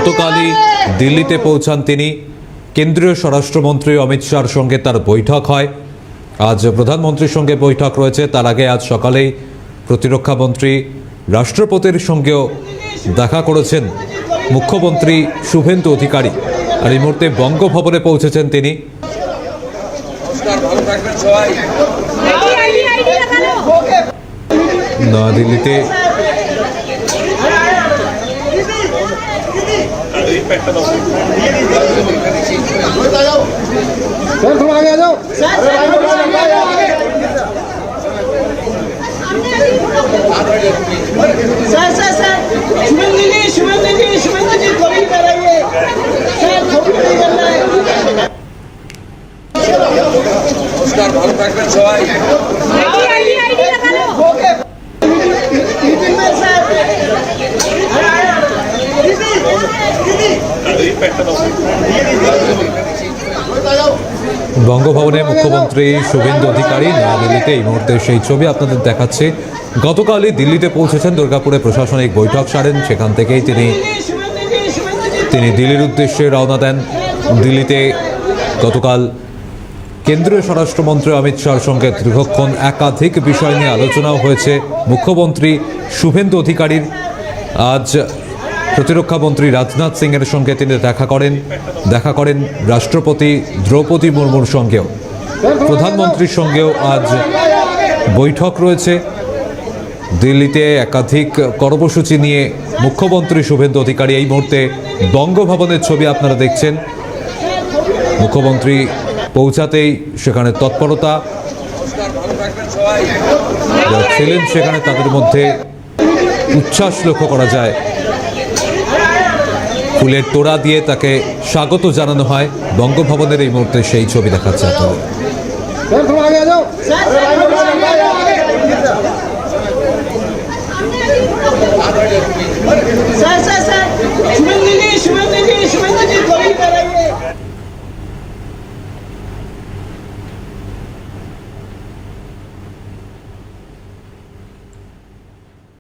গতকালই দিল্লিতে পৌঁছান তিনি। কেন্দ্রীয় স্বরাষ্ট্রমন্ত্রী অমিত শাহর সঙ্গে তার বৈঠক হয়। আজ প্রধানমন্ত্রীর সঙ্গে বৈঠক রয়েছে। তার আগে আজ সকালেই প্রতিরক্ষা মন্ত্রী রাষ্ট্রপতির সঙ্গেও দেখা করেছেন মুখ্যমন্ত্রী শুভেন্দু অধিকারী। আর এই মুহূর্তে বঙ্গভবনে পৌঁছেছেন তিনি। নয়াদিল্লিতে सर थोड़ा आगे आ जाओ। सर शुभेंदु जी थोड़ी इधर आइए। सर थोड़ी इधर आइए। नमस्कार, ভালো থাকবেন সবাই। আইডি লাগানো। ওকে। मीटिंग में सर। বঙ্গভবনে মুখ্যমন্ত্রী শুভেন্দু অধিকারী নয়াদিল্লিতে এই মুহূর্তে সেই ছবি আপনাদের দেখাচ্ছে। গতকালই দিল্লিতে পৌঁছেছেন, দুর্গাপুরে প্রশাসনিক বৈঠক সারেন। সেখান থেকেই তিনি দিল্লির উদ্দেশ্যে রওনা দেন। দিল্লিতে গতকাল কেন্দ্রীয় স্বরাষ্ট্রমন্ত্রী অমিত শাহর সঙ্গে দীর্ঘক্ষণ একাধিক বিষয় নিয়ে আলোচনাও হয়েছে মুখ্যমন্ত্রী শুভেন্দু অধিকারীর। আজ প্রতিরক্ষা মন্ত্রী রাজনাথ সিং এর সঙ্গে তিনি দেখা করেন রাষ্ট্রপতি দ্রৌপদী মুর্মুর সঙ্গেও। প্রধানমন্ত্রীর সঙ্গেও আজ বৈঠক রয়েছে। দিল্লিতে একাধিক কর্মসূচি নিয়ে মুখ্যমন্ত্রী শুভেন্দু অধিকারী। এই মুহূর্তে বঙ্গভবনের ছবি আপনারা দেখছেন। মুখ্যমন্ত্রী পৌঁছাতেই সেখানে তৎপরতা যারা ছিলেন সেখানে তাদের মধ্যে উচ্ছ্বাস লক্ষ্য করা যায়। ফুলের তোড়া দিয়ে তাকে স্বাগত জানানো হয়। বঙ্গভবনের এই মুহূর্তে সেই ছবি দেখাচ্ছে আপনাদের।